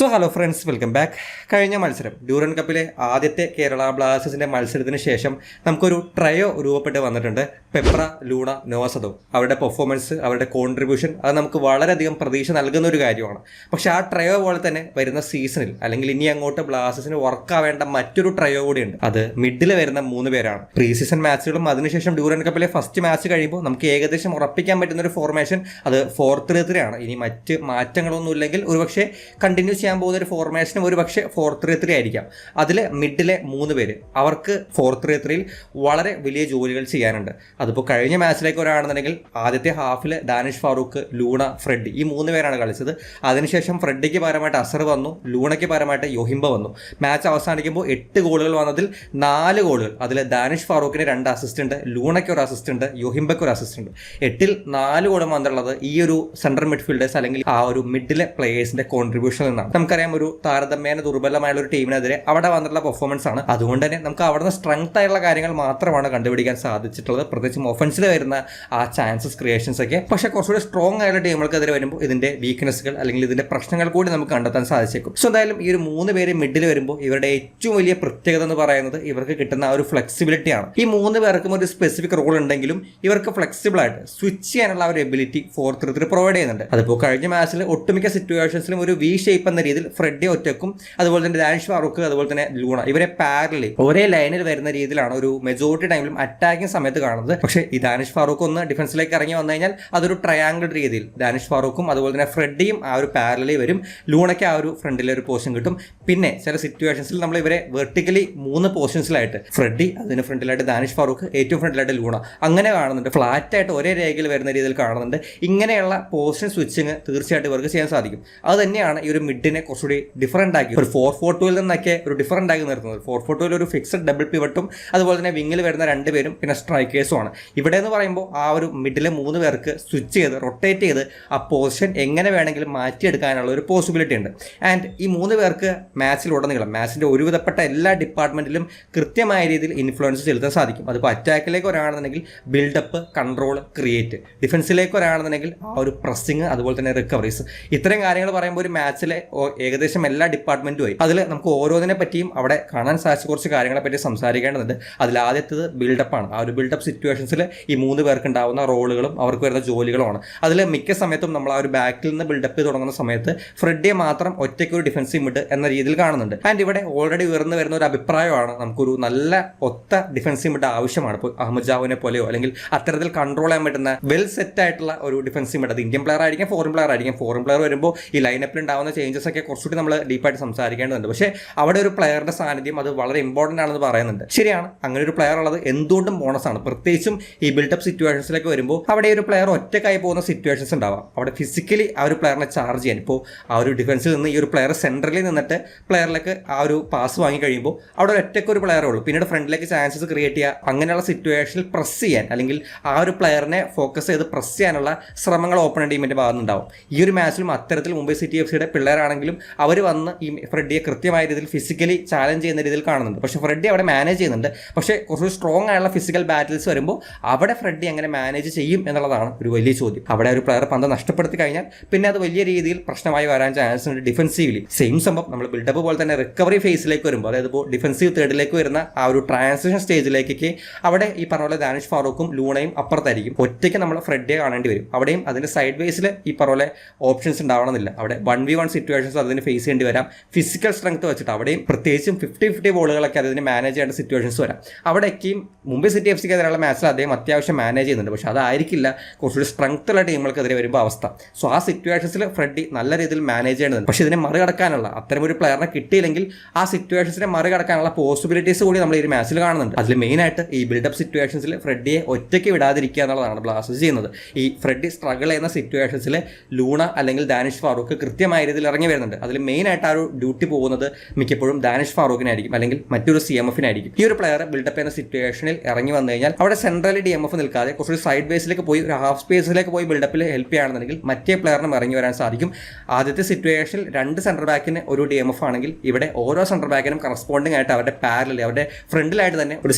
So hello friends, welcome back. കഴിഞ്ഞ മത്സരം Durand കപ്പിലെ ആദ്യത്തെ കേരള ബ്ലാസ്റ്റേഴ്സിന്റെ മത്സരത്തിന് ശേഷം നമുക്കൊരു ട്രയോ രൂപപ്പെട്ട് വന്നിട്ടുണ്ട്. Peprah, Luna, Noah Sadaoui. അവരുടെ പെർഫോമൻസ്, അവരുടെ കോൺട്രിബ്യൂഷൻ അത് നമുക്ക് വളരെയധികം പ്രതീക്ഷ നൽകുന്ന ഒരു കാര്യമാണ്. പക്ഷെ ആ ട്രയോ പോലെ തന്നെ വരുന്ന സീസണിൽ അല്ലെങ്കിൽ ഇനി അങ്ങോട്ട് ബ്ലാസ്റ്റേഴ്സിന് വർക്കാവേണ്ട മറ്റൊരു ട്രയോ കൂടിയുണ്ട്. അത് മിഡിൽ വരുന്ന 3 പേരാണ്. പ്രീ സീസൺ മാച്ചുകളും അതിനുശേഷം ഡ്യൂറൻ കപ്പിലെ ഫസ്റ്റ് മാച്ച് കഴിയുമ്പോൾ നമുക്ക് ഏകദേശം ഉറപ്പിക്കാൻ പറ്റുന്ന ഒരു ഫോർമേഷൻ അത് 4-3-3 ആണ്. ഇനി മറ്റ് മാറ്റങ്ങളൊന്നും ഇല്ലെങ്കിൽ ഒരുപക്ഷെ കണ്ടിന്യൂ ചെയ്യാൻ പോകുന്ന ഒരു ഫോർമേഷനും ഒരു പക്ഷേ 4-3-3 ആയിരിക്കാം. അതിൽ മിഡിലെ 3 പേര് അവർക്ക് 4-3-3യിൽ വളരെ വലിയ ജോലികൾ ചെയ്യാനുണ്ട്. അതിപ്പോൾ കഴിഞ്ഞ മാച്ചിലേക്ക് വരാണെന്നുണ്ടെങ്കിൽ ആദ്യത്തെ ഹാഫിൽ ദാനിഷ് ഫാറൂഖ്, ലൂണ, ഫ്രെഡി ഈ 3 പേരാണ് കളിച്ചത്. അതിനുശേഷം ഫ്രെഡിക്ക് പകരമായിട്ട് അസർ വന്നു, ലൂണയ്ക്ക് പകരമായിട്ട് യൊഹിംബ വന്നു. മാച്ച് അവസാനിക്കുമ്പോൾ 8 ഗോളുകൾ വന്നതിൽ 4 ഗോളുകൾ അതിൽ ദാനിഷ് ഫാറൂഖിന് 2 അസിസ്റ്റ് ഉണ്ട്, ലൂണയ്ക്ക് ഒരു അസിസ്റ്റ് ഉണ്ട്, യൊഹിംബയ്ക്ക് ഒരു അസിസ്റ്റ് ഉണ്ട്. 8ൽ 4 ഗോളും വന്നിട്ടുള്ളത് ഈ ഒരു സെൻട്രൽ മിഡ്ഫീൽഡേഴ്സ് അല്ലെങ്കിൽ ആ ഒരു മിഡിലെ പ്ലേയേഴ്സിന്റെ കോൺട്രിബ്യൂഷനിൽ നിന്നാണ്. നമുക്കറിയാം, ഒരു താരതമ്യേന ദുർബലമായുള്ള ഒരു ടീമിനെതിരെ അവിടെ വന്നിട്ടുള്ള പെർഫോമൻസ് ആണ്. അതുകൊണ്ട് തന്നെ നമുക്ക് അവിടുന്ന് സ്ട്രെങ്ത് ആയിട്ടുള്ള കാര്യങ്ങൾ മാത്രമാണ് കണ്ടുപിടിക്കാൻ സാധിച്ചിട്ടുള്ളത്, പ്രത്യേകിച്ചും ഒഫൻസിൽ വരുന്ന ആ ചാൻസസ് ക്രിയേഷൻസ് ഒക്കെ. പക്ഷെ കുറച്ചുകൂടി സ്ട്രോങ് ആയിട്ടുള്ള ടീമുകൾക്കെതിരെ വരുമ്പോൾ ഇതിന്റെ വീക്ക്നെസ്സുകൾ അല്ലെങ്കിൽ ഇതിന്റെ പ്രശ്നങ്ങൾ കൂടി നമുക്ക് കണ്ടെത്താൻ സാധിച്ചേക്കും. സോ എന്തായാലും ഈ ഒരു 3 പേര് മിഡിൽ വരുമ്പോൾ ഇവരുടെ ഏറ്റവും വലിയ പ്രത്യേകത എന്ന് പറയുന്നത് ഇവർക്ക് കിട്ടുന്ന ആ ഒരു ഫ്ലെക്സിബിലിറ്റി ആണ്. ഈ 3 പേർക്കും ഒരു സ്പെസിഫിക് റോൾ ഉണ്ടെങ്കിലും ഇവർക്ക് ഫ്ലെക്സിബിൾ ആയിട്ട് സ്വിച്ച് ചെയ്യാനുള്ള ഒരു എബിലിറ്റി 4-3-3 പ്രൊവൈഡ് ചെയ്യുന്നുണ്ട്. അതിപ്പോൾ കഴിഞ്ഞ മാച്ചിൽ ഒട്ടുമിക്ക സിറ്റുവേഷൻസിലും ഒരു വി ഷേപ്പ് എന്ന രീതിയിൽ ഫ്രെഡി ഒറ്റക്കും അതുപോലെ തന്നെ ദാനിഷ് ഫാറൂഖ് അതുപോലെ തന്നെ ലൂണ ഇവരെ പാരലി ഒരേ ലൈനിൽ വരുന്ന രീതിയിലാണ് ഒരു മെജോറിറ്റി ടൈമിലും അറ്റാക്കിംഗ് സമയത്ത് കാണുന്നത്. പക്ഷേ ഈ ദാനിഷ് ഫാറൂഖ് ഒന്ന് ഡിഫൻസിലേക്ക് ഇറങ്ങി വന്നു കഴിഞ്ഞാൽ അതൊരു ട്രയാങ്കിൾ രീതിയിൽ ദാനിഷ് ഫാറൂഖും അതുപോലെ തന്നെ ഫ്രെഡിയും ആ ഒരു പാരലി വരും, ലൂണയ്ക്ക് ആ ഒരു ഫ്രണ്ടിലെ ഒരു പൊസിഷൻ കിട്ടും. പിന്നെ ചില സിറ്റുവേഷൻസിൽ നമ്മൾ ഇവരെ വെർട്ടിക്കലി 3 പൊസിഷൻസിലായിട്ട് ഫ്രെഡി, അതിന് ഫ്രണ്ടിലായിട്ട് ദാനിഷ് ഫാറൂഖ്, ഏറ്റവും ഫ്രണ്ടിലായിട്ട് ലൂണ അങ്ങനെ കാണുന്നുണ്ട്. ഫ്ലാറ്റ് ആയിട്ട് ഒരേ രേഖയിൽ വരുന്ന രീതിയിൽ കാണുന്നുണ്ട്. ഇങ്ങനെയുള്ള പൊസിഷൻ സ്വിച്ചിങ് തീർച്ചയായിട്ടും ഇവർക്ക് ചെയ്യാൻ സാധിക്കും. അത് തന്നെയാണ് ഈ ഒരു മിഡിനെ കുറച്ചുകൂടി ഡിഫറൻ്റ് ആക്കി ഒരു 4-4-2 നിന്നൊക്കെ ഒരു ഡിഫറൻ്റ് ആക്കി നിർത്തുന്നത്. 4-4-2 ഒരു ഫിക്സഡ് ഡബിൾ പിവട്ടും അതുപോലെ തന്നെ വിങ്ങിൽ വരുന്ന 2 പേരും പിന്നെ സ്ട്രൈക്കേഴ്സും ആണ്. ഇവിടെ എന്ന് പറയുമ്പോൾ ആ ഒരു മിഡിലെ 3 പേർക്ക് സ്വിച്ച് ചെയ്ത് റൊട്ടേറ്റ് ചെയ്ത് ആ പൊസിഷൻ എങ്ങനെ വേണമെങ്കിലും മാറ്റിയെടുക്കാനുള്ള ഒരു പോസിബിലിറ്റി ഉണ്ട്. ആൻഡ് ഈ 3 പേർക്ക് മാച്ചിലുടനീളം മാച്ചിൻ്റെ ഒരുവിധപ്പെട്ട എല്ലാ ഡിപ്പാർട്ട്മെൻറ്റിലും കൃത്യമായ രീതിയിൽ ഇൻഫ്ലുവൻസ് ചെലുത്താൻ സാധിക്കും. അതിപ്പോൾ അറ്റാക്കിലേക്ക് ഒരാണെന്നുണ്ടെങ്കിൽ ബിൽഡപ്പ്, കൺട്രോൾ, ക്രിയേറ്റ്, ഡിഫൻസിലേക്ക് ഒരാണെന്നുണ്ടെങ്കിൽ ആ ഒരു പ്രസ്സിങ് അതുപോലെ തന്നെ റിക്കവറീസ്, ഇത്രയും കാര്യങ്ങൾ പറയുമ്പോൾ ഒരു മാച്ചിലെ ഏകദേശം എല്ലാ ഡിപ്പാർട്ട്മെന്റുമായി അതിൽ നമുക്ക് ഓരോന്നിനെ പറ്റിയും അവിടെ കാണാൻ സാധിച്ച കുറച്ച് കാര്യങ്ങളെ പറ്റി സംസാരിക്കേണ്ടതുണ്ട്. അതിൽ ആദ്യത്തേത് ബിൽഡപ്പാണ്. ആ ഒരു ബിൽഡപ്പ് സിറ്റുവേഷൻസിൽ ഈ 3 പേർക്ക് ഉണ്ടാവുന്ന റോളുകളും അവർക്ക് വരുന്ന ജോലികളുമാണ്. അതിൽ മിക്ക സമയത്തും നമ്മൾ ആ ഒരു ബാക്കിൽ നിന്ന് ബിൽഡപ്പ് ചെയ്ത് തുടങ്ങുന്ന സമയത്ത് ഫ്രെഡിയെ മാത്രം ഒറ്റയ്ക്ക് ഒരു ഡിഫൻസീവ് മിഡ് എന്ന രീതിയിൽ കാണുന്നുണ്ട്. ആൻഡ് ഇവിടെ ഓൾറെഡി ഉയർന്നു വരുന്ന ഒരു അഭിപ്രായമാണ് നമുക്കൊരു നല്ല ഒത്ത ഡിഫൻസീവ് മിഡ് ആവശ്യമാണ്. ഇപ്പോൾ അഹമ്മദ് ജാവിനെ പോലെയോ അല്ലെങ്കിൽ അത്തരത്തിൽ കൺട്രോൾ ചെയ്യാൻ പറ്റുന്ന വെൽ സെറ്റ് ആയിട്ടുള്ള ഒരു ഡിഫൻസീവ് മിഡ്, അത് ഇന്ത്യൻ പ്ലെയർ ആയിരിക്കും, ഫോറിൻ പ്ലെയർ ആയിരിക്കും. ഫോറിൻ പ്ലെയർ വരുമ്പോൾ ഈ ലൈനപ്പിൽ ഉണ്ടാവുന്ന ചേഞ്ചസ് ഒക്കെ കുറച്ചുകൂടി നമ്മൾ ഡീപ്പായിട്ട് സംസാരിക്കേണ്ടതുണ്ട്. പക്ഷേ അവിടെ ഒരു പ്ലെയറുടെ സാന്നിധ്യം അത് വളരെ ഇമ്പോർട്ടൻ്റ് ആണെന്ന് പറയുന്നുണ്ട്. ശരിയാണ്, അങ്ങനെ ഒരു പ്ലെയർ ഉള്ളത് എന്തുകൊണ്ടും ബോണസാണ്. പ്രത്യേകിച്ചും ഈ ബിൽഡപ്പ് സിറ്റുവേഷൻസിലേക്ക് വരുമ്പോൾ അവിടെ ഒരു പ്ലെയർ ഒറ്റക്കായി പോകുന്ന സിറ്റുവേഷൻസ് ഉണ്ടാവാം. അവിടെ ഫിസിക്കലി ആ ഒരു പ്ലെയറിനെ ചാർജ് ചെയ്യാൻ, ഇപ്പോൾ ആ ഒരു ഡിഫൻസിൽ നിന്ന് ഈ ഒരു പ്ലെയർ സെൻട്രലിൽ നിന്നിട്ട് പ്ലെയറിലേക്ക് ആ ഒരു പാസ് വാങ്ങി കഴിയുമ്പോൾ അവിടെ ഒറ്റയ്ക്ക് ഒരു പ്ലെയറേ ഉള്ളൂ. പിന്നീട് ഫ്രണ്ടിലേക്ക് ചാൻസസ് ക്രിയേറ്റ് ചെയ്യുക, അങ്ങനെയുള്ള സിറ്റുവേഷനിൽ പ്രസ് ചെയ്യാൻ അല്ലെങ്കിൽ ആ ഒരു പ്ലെയറിനെ ഫോക്കസ് ചെയ്ത് പ്രസ് ചെയ്യാനുള്ള ശ്രമങ്ങൾ ഓപ്പൺ ടീമിൻ്റെ ഭാഗത്തുനിന്നുണ്ടാവും. ഈ ഒരു മാച്ചിലും അത്തരത്തിൽ മുംബൈ സിറ്റി എഫ് പിള്ളേരാണെങ്കിലും അവർ വന്ന് ഈ ഫ്രെഡിയെ കൃത്യമായ രീതിയിൽ ഫിസിക്കലി ചാലഞ്ച് ചെയ്യുന്ന രീതിയിൽ കാണുന്നുണ്ട്. പക്ഷേ ഫ്രെഡി അവിടെ മാനേജ് ചെയ്യുന്നുണ്ട്. പക്ഷേ കുറച്ച് സ്ട്രോങ് ആയുള്ള ഫിസിക്കൽ ബാറ്റിൽസ് വരുമ്പോൾ അവിടെ ഫ്രെഡി എങ്ങനെ മാനേജ് ചെയ്യും എന്നുള്ളതാണ് ഒരു വലിയ ചോദ്യം. അവിടെ ഒരു പ്ലെയർ പന്ത് നഷ്ടപ്പെടുത്തി കഴിഞ്ഞാൽ പിന്നെ അത് വലിയ രീതിയിൽ പ്രശ്നമായി വരാൻ ചാൻസ് ഉണ്ട്. ഡിഫൻസീവ്ലി സെയിം സംഭവം നമ്മൾ ബിൽഡപ്പ് പോലെ തന്നെ റിക്കവറി ഫേസിലേക്ക് വരുമ്പോൾ, അതായത് ഇപ്പോൾ ഡിഫൻസീവ് തേർഡിലേക്ക് വരുന്ന ആ ഒരു ട്രാൻസിഷൻ സ്റ്റേജിലേക്കൊക്കെ അവിടെ ഈ പറഞ്ഞ പോലെ ദാനിഷ് ഫാറൂഖും ലൂണയും അപ്പുറത്തായിരിക്കും. ഒറ്റയ്ക്ക് നമ്മൾ ഫ്രെഡിയെ കാണേണ്ടി വരും. അവിടെയും അതിൻ്റെ സൈഡ് വേസിൽ ഈ പറഞ്ഞ പോലെ ഓപ്ഷൻസ് ഉണ്ടാവണമെന്നില്ല. അവിടെ 1v1 സിറ്റുവേഷൻസ് അതിന് ഫേസ് ചെയ്യേണ്ടി വരാം. ഫിസിക്കൽ സ്ട്രെങ്ത് വെച്ചിട്ട് അവിടെയും പ്രത്യേകിച്ചും 50-50 ബോളുകളൊക്കെ അതിന് മാനേജ് ചെയ്യേണ്ട സിറ്റുവേഷൻസ് വരാം. അവിടേക്കും മുംബൈ സിറ്റി എഫ് സിക്ക് എതിരെയുള്ള മാച്ചിൽ അദ്ദേഹം അത്യാവശ്യം മാനേജ് ചെയ്യുന്നുണ്ട്. പക്ഷേ അതായിരിക്കില്ല കുറച്ചുകൂടി സ്ട്രെങ്ത് ഉള്ള ടീമുകൾക്കെതിരെ വരുമ്പോൾ അവസ്ഥ. സോ ആ സിറ്റുവേഷൻസിൽ ഫ്രെഡി നല്ല രീതിയിൽ മാനേജ് ചെയ്യേണ്ടതുണ്ട്. പക്ഷേ ഇതിനെ മറികടക്കാനുള്ള അത്തരമൊരു പ്ലെയറിനെ കിട്ടിയില്ലെങ്കിൽ ആ സിറ്റുവേഷൻസിനെ മറികടക്കാനുള്ള പോസിബിലിറ്റീസ് കൂടി നമ്മൾ ഈ ഒരു മാച്ചിൽ കാണുന്നുണ്ട്. അതിൽ മെയിനായിട്ട് ഈ ബിൽഡപ്പ് സിറ്റുവേഷൻസിൽ ഫ്രെഡിയെ ഒറ്റയ്ക്ക് വിടാതിരിക്കുക എന്നുള്ളതാണ് ബ്ലാസ്റ്റേഴ്സ് ചെയ്യുന്നത്. ഈ ഫ്രെഡി സ്ട്രഗിൾ ചെയ്യുന്ന സിറ്റുവേഷൻസിൽ ലൂണ അല്ലെങ്കിൽ ദാനിഷ് ഫാറൂഖ് കൃത്യമായ രീതിയിൽ ഇറങ്ങി വരുന്നുണ്ട്. അതിൽ മെയിനായിട്ട് ആ ഒരു ഡ്യൂട്ടി പോകുന്നത് മിക്കപ്പോഴും ദാനിഷ് ഫാറൂഖിനായിരിക്കും അല്ലെങ്കിൽ മറ്റൊരു CMF-നായിരിക്കും. ഈ ഒരു പ്ലെയർ ബിൽഡപ്പ് ചെയ്യുന്ന സിറ്റുവേഷനിൽ ഇറങ്ങി വന്നു കഴിഞ്ഞാൽ അവിടെ സെൻട്രലി DMF നിൽക്കാതെ കുറച്ച് സൈഡ് ബേസിലേക്ക് പോയി ഒരു ഹാഫ് സ്പേസിലേക്ക് പോയി ബിൽഡപ്പിൽ ഹെൽപ്പ് ചെയ്യുകയാണെന്നുണ്ടെങ്കിൽ മറ്റേ പ്ലെയറിനും ഇറങ്ങി വരാൻ സാധിക്കും. ആദ്യത്തെ സിറ്റുവേഷനിൽ 2 സെൻറ്റർ ബാക്കിന് ഒരു DMF ആണെങ്കിൽ ഇവിടെ ഓരോ സെൻറ്റർ ബാക്കിനും കറസ്പോണ്ടിങ് ആയിട്ട് അവരുടെ പാരലി അവരുടെ ഫ്രണ്ടിലായിട്ട് തന്നെ ഒരു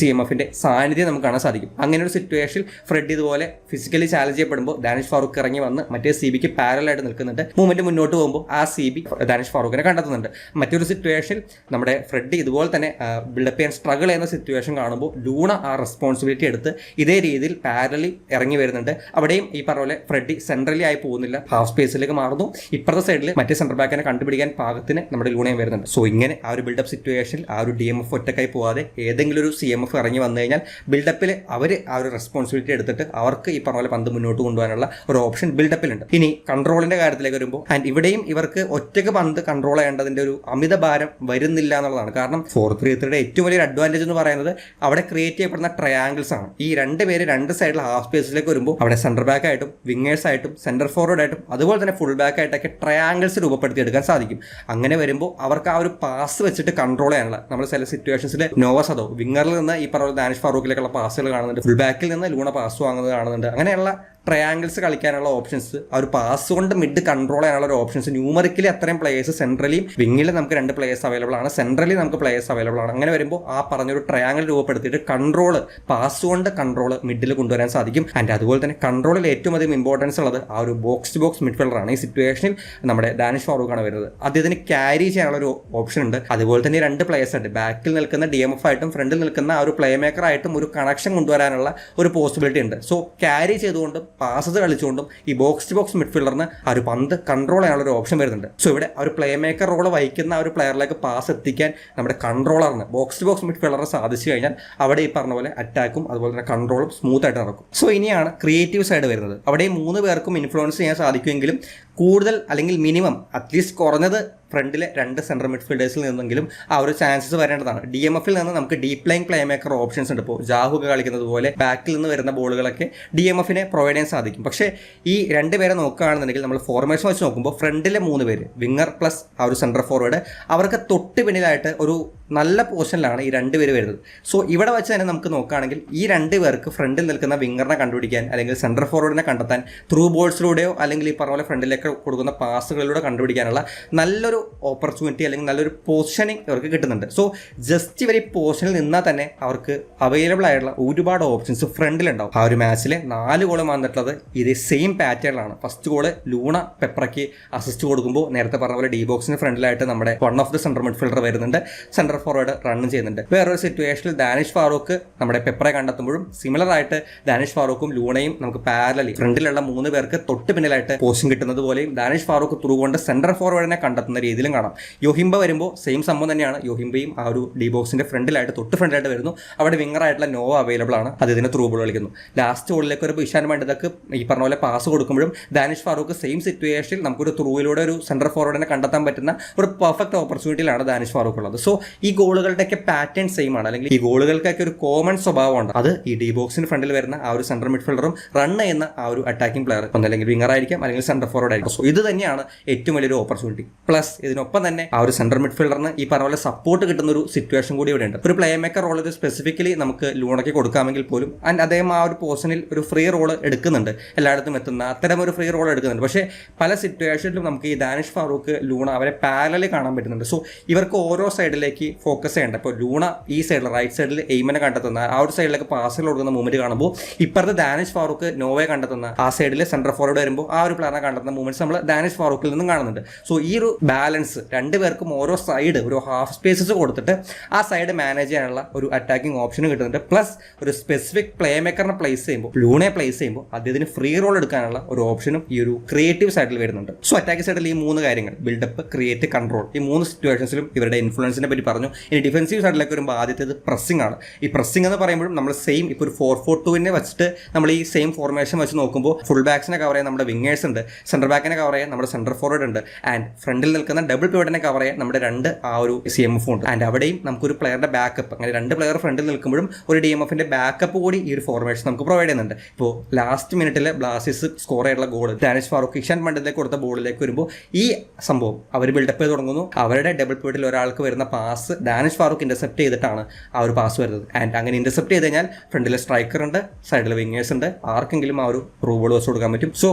CMF-ന്റെ സാന്നിധ്യം നമുക്ക് കാണാൻ സാധിക്കും. അങ്ങനെ ഒരു സിറ്റുവേഷനിൽ ഫ്രെഡ് ഇതുപോലെ ഫിസിക്കലി ചാലഞ്ച് ചെയ്യപ്പെടുമ്പോൾ ദാനിഷ് ഫാറൂഖ് ഇറങ്ങി വന്ന് മറ്റേ CBക്ക് പാരലായിട്ട് നിൽക്കുന്നുണ്ട്. മൂവ്മെന്റ് മുന്നോട്ട് പോകുമ്പോൾ ആ CB ദാനിഷ് ഫാറൂഖിനെ കണ്ടെത്തുന്നുണ്ട്. മറ്റൊരു സിറ്റുവേഷൻ നമ്മുടെ ഫ്രെഡി ഇതുപോലെ തന്നെ ബിൽഡപ്പ് ചെയ്യാൻ സ്ട്രഗിൾ ചെയ്യുന്ന സിറ്റുവേഷൻ കാണുമ്പോൾ ലൂണ ആ റെസ്പോൺസിബിലിറ്റി എടുത്ത് ഇതേ രീതിയിൽ പാരലി ഇറങ്ങി വരുന്നുണ്ട്. അവിടെയും ഈ പറഞ്ഞ പോലെ ഫ്രെഡി സെൻട്രലി ആയി പോകുന്നില്ല, ഹാഫ് സ്പേസിലേക്ക് മാറുന്നു. ഇപ്പുറത്തെ സൈഡിൽ മറ്റേ സെൻട്രൽ ബാക്കിനെ കണ്ടുപിടിക്കാൻ പാകത്തിന് നമ്മുടെ ലൂണയും വരുന്നുണ്ട്. സോ ഇങ്ങനെ ആ ഒരു ബിൽഡപ്പ് സിറ്റുവേഷനിൽ ആ ഒരു DMF ഒറ്റക്കായി പോകാതെ ഏതെങ്കിലും ഒരു CMF ഇറങ്ങി വന്നു കഴിഞ്ഞാൽ ബിൽഡപ്പിൽ അവർ ആ ഒരു റെസ്പോൺസിബിലിറ്റി എടുത്തിട്ട് അവർക്ക് ഈ പറഞ്ഞ പോലെ പന്ത് മുന്നോട്ട് കൊണ്ടുപോകാനുള്ള ഒരു ഓപ്ഷൻ ബിൽഡപ്പിലുണ്ട്. ഇനി കൺട്രോളിന്റെ കാര്യത്തിലേക്ക് വരുമ്പോൾ ആൻഡ് ഇവിടെയും ഇവർക്ക് ഒറ്റയ്ക്ക് പന്ത് കൺട്രോൾ ചെയ്യേണ്ടതിന്റെ ഒരു അമിത ഭാരം വരുന്നില്ല എന്നുള്ളതാണ്. കാരണം 4-3-3യുടെ ഏറ്റവും വലിയൊരു അഡ്വാൻറ്റേജ് എന്ന് പറയുന്നത് അവിടെ ക്രിയേറ്റ് ചെയ്യപ്പെടുന്ന ട്രയാങ്കിൾസ് ആണ്. ഈ രണ്ട് പേര് രണ്ട് സൈഡിൽ ഹാഫ് സ്പേസിലേക്ക് വരുമ്പോൾ അവിടെ സെന്റർ ബാക്ക് ആയിട്ടും വിങ്ങേഴ്സ് ആയിട്ടും സെന്റർ ഫോർവേഡ് ആയിട്ടും അതുപോലെ തന്നെ ഫുൾ ബാക്ക് ആയിട്ടൊക്കെ ട്രയാങ്കിൾസ് രൂപപ്പെടുത്തിയെടുക്കാൻ സാധിക്കും. അങ്ങനെ വരുമ്പോൾ അവർക്ക് ആ ഒരു പാസ് വെച്ചിട്ട് കൺട്രോൾ ചെയ്യാനുള്ള നമ്മൾ ചില സിറ്റുവേഷൻസിൽ നോവസദോ വിങ്ങറിൽ നിന്ന് ഈ പറഞ്ഞ ദാനിഷ് ഫാറൂഖിലേക്കുള്ള പാസുകൾ കാണുന്നുണ്ട്, ഫുൾ ബാക്കിൽ നിന്ന് ലൂണ പാസ് വാങ്ങുന്നത് കാണുന്നുണ്ട്. അങ്ങനെയുള്ള ട്രയാങ്കിൾസ് കളിക്കാനുള്ള ഓപ്ഷൻസ്, ആ ഒരു പാസ് കൊണ്ട് മിഡ് കൺട്രോൾ ചെയ്യാനുള്ള ഒരു ഓപ്ഷൻസ് ന്യൂമറിക്കലി അത്രയും പ്ലേയേഴ്സ് സെൻട്രലിയും വിങ്ങിൽ നമുക്ക് 2 പ്ലേയേഴ്സ് അവൈലബിൾ ആണ്, സെൻട്രലി നമുക്ക് പ്ലേയേഴ്സ് അവൈലബിൾ ആണ്. അങ്ങനെ വരുമ്പോൾ ആ പറഞ്ഞൊരു ട്രയാങ്കിൾ രൂപപ്പെടുത്തിയിട്ട് കൺട്രോൾ പാസ് കൊണ്ട് കൺട്രോൾ മിഡിൽ കൊണ്ടുവരാൻ സാധിക്കും. ആൻഡ് അതുപോലെ തന്നെ കൺട്രോളിൽ ഏറ്റവും അധികം ഇമ്പോർട്ടൻസ് ഉള്ളത് ആ ഒരു ബോക്സ് ടു ബോക്സ് മിഡ്ഫീൽഡറാണ്. ഈ സിറ്റുവേഷനിൽ നമ്മുടെ ദാനിഷ് ഫാറൂഖാണ് വരുന്നത്. അദ്ദേഹത്തിന് ക്യാരി ചെയ്യാനുള്ള ഒരു ഓപ്ഷൻ ഉണ്ട്. അതുപോലെ തന്നെ 2 പ്ലേയേഴ്സ് ഉണ്ട്, ബാക്കിൽ നിൽക്കുന്ന DMF ആയിട്ടും ഫ്രണ്ടിൽ നിൽക്കുന്ന ആ ഒരു പ്ലേ മേക്കർ ആയിട്ടും ഒരു കണക്ഷൻ കൊണ്ടുവരാനുള്ള ഒരു പോസിബിലിറ്റി ഉണ്ട്. സോ ക്യാരി ചെയ്തുകൊണ്ട് പാസസ് കളിച്ചുകൊണ്ടും ഈ ബോക്സ് ടു ബോക്സ് മിഡ്ഫീൽഡറിന് ആ ഒരു പന്ത് കൺട്രോൾ ചെയ്യാനുള്ള ഒരു ഓപ്ഷൻ വരുന്നുണ്ട്. സോ ഇവിടെ ആ ഒരു പ്ലേ മേക്കർ റോൾ വഹിക്കുന്ന ആ ഒരു പ്ലെയറിലേക്ക് പാസ് എത്തിക്കാൻ നമ്മുടെ കൺട്രോളറിന് ബോക്സ് ടു ബോക്സ് മിഡ്ഫീൽഡറിന് സാധിച്ചു കഴിഞ്ഞാൽ അവിടെ ഈ പറഞ്ഞ പോലെ അറ്റാക്കും അതുപോലെ തന്നെ കൺട്രോളും സ്മൂത്ത് ആയിട്ട് നടക്കും. സോ ഇനിയാണ് ക്രിയേറ്റീവ് സൈഡ് വരുന്നത്. അവിടെ 3 പേർക്കും ഇൻഫ്ലുവൻസ് ചെയ്യാൻ സാധിക്കുമെങ്കിലും കൂടുതൽ അല്ലെങ്കിൽ മിനിമം അറ്റ്ലീസ്റ്റ് കുറഞ്ഞത് ഫ്രണ്ടിലെ 2 സെൻട്രൽ മിഡ്ഫീൽഡേഴ്സിൽ നിന്നെങ്കിലും ആ ഒരു ചാൻസസ് വരേണ്ടതാണ്. DMFിൽ നിന്ന് നമുക്ക് deep line play maker options ഉണ്ട്. ഇപ്പോൾ ജാഹു കളിക്കുന്നത് പോലെ ബാക്കിൽ നിന്ന് വരുന്ന ബോളുകളൊക്കെ DMFിനെ പ്രൊവൈഡ് ചെയ്യാൻ സാധിക്കും. പക്ഷേ ഈ 2 പേരെ നോക്കുകയാണെന്നുണ്ടെങ്കിൽ നമ്മൾ ഫോർമേഷൻ വെച്ച് നോക്കുമ്പോൾ ഫ്രണ്ടിലെ 3 പേര് വിങ്ങർ പ്ലസ് ആ ഒരു സെൻട്രൽ ഫോർവേഡ് അവർക്ക് തൊട്ട് പിന്നിലായിട്ട് ഒരു നല്ല പൊസിഷനിലാണ് ഈ 2 പേര് വരുന്നത്. സോ ഇവിടെ വെച്ച് തന്നെ നമുക്ക് നോക്കുകയാണെങ്കിൽ ഈ 2 പേർക്ക് ഫ്രണ്ടിൽ നിൽക്കുന്ന വിങ്ങറിനെ കണ്ടുപിടിക്കാൻ അല്ലെങ്കിൽ സെൻട്രൽ ഫോർവേഡിനെ കണ്ടെത്താൻ ത്രൂ ബോൾസിലൂടെയോ അല്ലെങ്കിൽ ഈ പറഞ്ഞ പോലെ ഫ്രണ്ടിലേക്ക് കൊടുക്കുന്ന പാസുകളിലൂടെ കണ്ടുപിടിക്കാനുള്ള നല്ലൊരു ഓപ്പർച്യൂണിറ്റി അല്ലെങ്കിൽ നല്ലൊരു പൊസിഷനിങ് ഇവർക്ക് കിട്ടുന്നുണ്ട്. സോ ജസ്റ്റ് ഇവർ ഈ പൊസിഷനിൽ നിന്നാൽ തന്നെ അവർക്ക് അവൈലബിൾ ആയിട്ടുള്ള ഒരുപാട് ഓപ്ഷൻസ് ഫ്രണ്ടിലുണ്ടാവും. ആ ഒരു മാച്ചിലെ 4 ഗോളും വന്നിട്ടുള്ളത് ഇതേ സെയിം പാറ്റേണിലാണ്. ഫസ്റ്റ് ഗോള് ലൂണ പെപ്രയ്ക്ക് അസിസ്റ്റ് കൊടുക്കുമ്പോൾ നേരത്തെ പറഞ്ഞ പോലെ ഡി ബോക്സിന് ഫ്രണ്ടിലായിട്ട് നമ്മുടെ one of the central midfielder വരുന്നുണ്ട്, സെൻട്രൽ ഫോർവേഡ് റൺ ചെയ്യുന്നുണ്ട്. വേറൊരു സിറ്റുവേഷനിൽ ദാനിഷ് ഫാറൂഖ് നമ്മുടെ പെപ്രയെ കണ്ടെത്തുമ്പോഴും സിമിലർ ആയിട്ട് ദാനിഷ് ഫാറൂഖും ലൂണയും നമുക്ക് പാരലലി ഫ്രണ്ടിലുള്ള 3 പേർക്ക് തൊട്ട് പിന്നിലായിട്ട് പോസ്റ്റിംഗ് കിട്ടുന്നത് പോലെയും ദാനിഷ് ഫാറൂഖ് ത്രൂ കൊണ്ട് സെൻട്രൽ ഫോർവേഡിനെ കണ്ടെത്തുന്ന രീതിയിലും കാണാം. യോഹിംബ വരുമ്പോൾ സെയിം സംഭവം തന്നെയാണ്. യോഹിംബയും ആ ഒരു ഡി ബോക്സിന്റെ ഫ്രണ്ടിലായിട്ട് തൊട്ട് ഫ്രണ്ടിലായിട്ട് വരുന്നു. അവിടെ വിങ്ങർ ആയിട്ടുള്ള നോവ അവൈലബിൾ ആണ്, അത് ഇതിന് ത്രൂ ബോൾ കളിക്കുന്നു. ലാസ്റ്റ് ബോളിലേക്ക് വരുമ്പോൾ ഇഷാൻ മണ്ഡലക്ക് ഈ പറഞ്ഞ പോലെ പാസ് കൊടുക്കുമ്പോഴും ദാനിഷ് ഫാറൂഖ് സെയിം സിറ്റുവേഷനിൽ നമുക്കൊരു ത്രൂയിലൂടെ ഒരു സെൻട്രൽ ഫോർവേഡിനെ കണ്ടെത്താൻ പറ്റുന്ന ഒരു പെർഫെക്റ്റ് ഓപ്പർച്യൂണിറ്റിയിലാണ് ദാനിഷ് ഫാറൂഖ് ഉള്ളത്. സോ ഈ ഗോളുകളുടെയൊക്കെ പാറ്റേൺ സെയിം ആണ്, അല്ലെങ്കിൽ ഈ ഗോളുകൾക്കൊക്കെ ഒരു കോമൺ സ്വഭാവമുണ്ട്. അത് ഈ ഡി ബോക്സിന് ഫ്രണ്ടിൽ വരുന്ന ആ ഒരു സെൻട്രൽ മിഡ്ഫീൽഡറും റൺ ചെയ്യുന്ന ആ ഒരു അറ്റാക്കിംഗ് പ്ലെയർ ഒന്നല്ലെങ്കിൽ വിങ്ങർ ആയിരിക്കാം അല്ലെങ്കിൽ സെൻട്രൽ ഫോർവേഡ് ആയിരിക്കും. സോ ഇത് തന്നെയാണ് ഏറ്റവും വലിയൊരു ഓപ്പർച്യൂണിറ്റി. പ്ലസ് ഇതിനൊപ്പം തന്നെ ആ ഒരു സെൻട്രൽ മിഡ്ഫീൽഡറിന് ഈ പറഞ്ഞ പോലെ സപ്പോർട്ട് കിട്ടുന്ന ഒരു സിറ്റുവേഷൻ കൂടി ഇവിടെ ഉണ്ട്. ഒരു പ്ലേ മേക്കർ റോൾ ഒരു സ്പെസിഫിക്കലി നമുക്ക് ലൂണയ്ക്ക് കൊടുക്കാമെങ്കിൽ പോലും ആൻഡ് അദ്ദേഹം ആ ഒരു പോർഷനിൽ ഒരു ഫ്രീ റോൾ എടുക്കുന്നുണ്ട്, എല്ലായിടത്തും എത്തുന്ന അത്തരം ഒരു ഫ്രീ റോൾ എടുക്കുന്നുണ്ട്. പക്ഷേ പല സിറ്റുവേഷനിലും നമുക്ക് ഈ ദാനിഷ് ഫാറൂഖ് ലൂണ അവരെ പാരലി കാണാൻ പറ്റുന്നുണ്ട്. സോ ഇവർക്ക് ഓരോ സൈഡിലേക്ക് ഫോക്കസ് ചെയ്യേണ്ട. ഇപ്പോൾ ലൂണ ഈ സൈഡിൽ റൈറ്റ് സൈഡിൽ എയിമിനെ കണ്ടെത്തുന്ന ആ ഒരു സൈഡിലേക്ക് പാസുകൾ കൊടുക്കുന്ന മൂവ്മെന്റ് കാണുമ്പോൾ ഇപ്പുറത്ത് ദാനിഷ് ഫാറൂഖ് നോവയെ കണ്ടെത്തുന്ന ആ സൈഡിൽ സെൻട്രൽ ഫോർവേഡ് വരുമ്പോൾ ആ ഒരു പ്ലെയറിനെ കണ്ടെത്തുന്ന മൂവ്മെന്റ്സ് നമ്മൾ ദാനിഷ് ഫാറൂഖിൽ നിന്നും കാണുന്നുണ്ട്. സോ ഈ ഒരു ബാലൻസ് 2 പേർക്കും ഓരോ സൈഡ് ഒരു ഹാഫ് സ്പേസസ് കൊടുത്തിട്ട് ആ സൈഡ് മാനേജ് ചെയ്യാനുള്ള ഒരു അറ്റാക്കിംഗ് ഓപ്ഷനും കിട്ടുന്നുണ്ട്. പ്ലസ് ഒരു സ്പെസിഫിക് പ്ലേ മേക്കറിനെ പ്ലേസ് ചെയ്യുമ്പോൾ ലൂണയെ പ്ലേസ് ചെയ്യുമ്പോൾ അദ്ദേഹത്തിന് ഫ്രീ റോൾ എടുക്കാനുള്ള ഒരു ഓപ്ഷനും ഈ ഒരു ക്രിയേറ്റീവ് സൈഡിൽ വരുന്നുണ്ട്. സോ അറ്റാക്കിംഗ് സൈഡിൽ ഈ 3 കാര്യങ്ങൾ ബിൽഡപ്പ്, ക്രിയേറ്റ്, കൺട്രോൾ, ഈ 3 സിറ്റുവേഷൻസിലും ഇവരുടെ ഇൻഫ്ലുവൻസിനെ പറ്റി പറഞ്ഞു. ഇനി ഡിഫൻസീവ് സൈഡിലേക്ക് വരുമ്പോൾ ആദ്യത്തേത് പ്രസ്സിംഗ് ആണ്. ഈ പ്രസ്സിംഗ് എന്ന് പറയുമ്പോഴും നമ്മൾ സെയിം ഇപ്പോൾ ഒരു 4-4-2 വെച്ചിട്ട് നമ്മൾ ഈ സെയിം ഫോർമേഷൻ വെച്ച് നോക്കുമ്പോൾ ഫുൾ ബാക്സിനെ കവർ ചെയ്യാൻ നമ്മുടെ വിങ്ങേഴ്സ് ഉണ്ട്, സെൻട്രൽ ബാക്കിനെ കവർ ചെയ്യാൻ നമ്മുടെ സെൻട്രൽ ഫോർവേഡ് ഉണ്ട്, ആൻഡ് ഫ്രണ്ടിൽ നിൽക്കുന്ന ഡബിൾ പിവറ്റിനെ കവർ ചെയ്യാൻ നമ്മുടെ 2 ആ ഒരു CMF ഉണ്ട്. ആൻഡ് അവിടെയും നമുക്കൊരു പ്ലെയറുടെ ബാക്കപ്പ്, അങ്ങനെ 2 പ്ലെയർ ഫ്രണ്ടിൽ നിൽക്കുമ്പോഴും ഒരു DMFിന്റെ ബാക്കപ്പ് കൂടി ഈ ഒരു ഫോർമേഷൻ നമുക്ക് പ്രൊവൈഡ് ചെയ്യുന്നുണ്ട്. ഇപ്പോൾ ലാസ്റ്റ് മിനിറ്റിൽ ബ്ലാസ്റ്റേഴ്സ് സ്കോർ ചെയ്തിട്ടുള്ള ഗോൾ ദാനിഷ് ഫാറൂഖ് ഇഷാൻ മണ്ഡലിലേക്ക് കൊടുത്ത ബോളിലേക്ക് വരുമ്പോൾ ഈ സംഭവം അവർ ബിൽഡപ്പ് ചെയ്ത് തുടങ്ങുന്നു. അവരുടെ ഡബിൾ പിവറ്റിൽ ഒരാൾക്ക് വരുന്ന പാസ് ദാനിഷ് ഫാറൂഖ് ഇന്റർസെപ്റ്റ് ചെയ്തിട്ടാണ് ആ ഒരു പാസ് വരുന്നത്. ആൻഡ് അങ്ങനെ ഇന്റർസെപ്റ്റ് ചെയ്ത് കഴിഞ്ഞാൽ ഫ്രണ്ടിലെ സ്ട്രൈക്കർ ഉണ്ട്, സൈഡിൽ വിങ്ങേഴ്സ് ഉണ്ട്, ആർക്കെങ്കിലും ആ ഒരു ത്രൂ ബോൾ വെച്ച് കൊടുക്കാൻ പറ്റും. സോ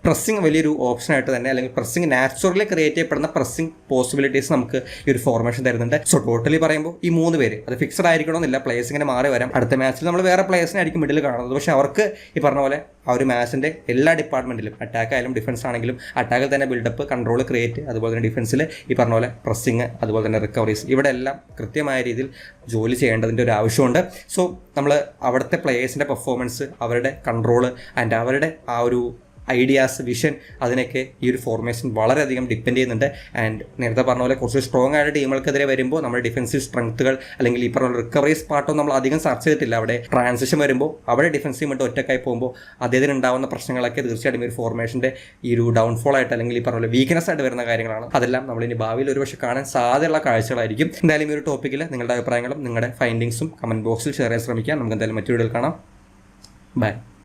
പ്രസ്സിംഗ് വലിയൊരു ഓപ്ഷനായിട്ട് തന്നെ, അല്ലെങ്കിൽ പ്രസ്സിംഗ് നാച്ചുറലി ക്രിയേറ്റ് ചെയ്യപ്പെടുന്ന പ്രസ്സിംഗ് പോസിബിലിറ്റീസ് നമുക്ക് ഈ ഒരു ഫോർമേഷൻ തരുന്നുണ്ട്. സോ ടോട്ടലി പറയുമ്പോൾ ഈ 3 പേര് അത് ഫിക്സഡ് ആയിരിക്കണമെന്നില്ല, പ്ലേയേഴ്സ് ഇങ്ങനെ മാറി വരാം. അടുത്ത മാച്ചിൽ നമ്മൾ വേറെ പ്ലേയേഴ്സിനെ ആയിരിക്കും മിഡിൽ കാണുന്നത്, പക്ഷേ അവർക്ക് ഈ പറഞ്ഞ പോലെ ആ ഒരു മാച്ചിൻ്റെ എല്ലാ ഡിപ്പാർട്ട്മെൻറ്റിലും അറ്റാക്ക് ആയാലും ഡിഫൻസ് ആണെങ്കിലും അറ്റാക്കിൽ തന്നെ ബിൽഡപ്പ്, കൺട്രോൾ, ക്രിയേറ്റ്, അതുപോലെ തന്നെ ഡിഫൻസിൽ ഈ പറഞ്ഞ പോലെ പ്രസ്സിങ്, അതുപോലെ തന്നെ റിക്കവറീസ്, ഇവിടെ എല്ലാം കൃത്യമായ രീതിയിൽ ജോലി ചെയ്യേണ്ടതിൻ്റെ ഒരു ആവശ്യമുണ്ട്. സോ നമ്മൾ അവിടുത്തെ പ്ലേയേഴ്സിൻ്റെ പെർഫോമൻസ്, അവരുടെ കൺട്രോള് ആൻഡ് അവരുടെ ആ ഒരു ഐഡിയാസ്, വിഷൻ, അതിനൊക്കെ ഈ ഒരു ഫോർമേഷൻ വളരെയധികം ഡിപ്പെൻഡ് ചെയ്യുന്നുണ്ട്. ആൻഡ് നേരത്തെ പറഞ്ഞ പോലെ കുറച്ച് സ്ട്രോങ് ആയ ടീമുകൾക്കെതിരെ വരുമ്പോൾ നമ്മുടെ ഡിഫൻസീവ് സ്ട്രെങ്ത്തുകൾ അല്ലെങ്കിൽ ഈ പറഞ്ഞ റിക്കവറീസ് പാർട്ടൊന്നും നമ്മൾ അധികം ചർച്ച ചെയ്തിട്ടില്ല. അവിടെ ട്രാൻസിഷൻ വരുമ്പോൾ അവിടെ ഡിഫൻസീവ് ഇട്ട് ഒറ്റക്കായി പോകുമ്പോൾ അദ്ദേഹത്തിന് ഉണ്ടാകുന്ന പ്രശ്നങ്ങളൊക്കെ തീർച്ചയായിട്ടും ഈ ഒരു ഫോർമേഷൻ്റെ ഈ ഒരു ഡൗൺഫോൾ ആയിട്ട് അല്ലെങ്കിൽ ഈ പറഞ്ഞ പോലെ വീക്ക്നെസ് ആയിട്ട് വരുന്ന കാര്യങ്ങളാണ്. അതെല്ലാം നമ്മളിനി ഭാവിയിൽ ഒരുപക്ഷെ കാണാൻ സാധ്യതയുള്ള കാഴ്ചകളായിരിക്കും. എന്തായാലും ഈ ഒരു ടോപ്പിക്കിൽ നിങ്ങളുടെ അഭിപ്രായങ്ങളും നിങ്ങളുടെ ഫൈൻഡിങ്സും കമൻറ്റ് ബോക്സിൽ ഷെയർ ചെയ്യാൻ ശ്രമിക്കാം. നമുക്ക് എന്തായാലും മറ്റു വീഡിയോയിൽ കാണാം. ബൈ.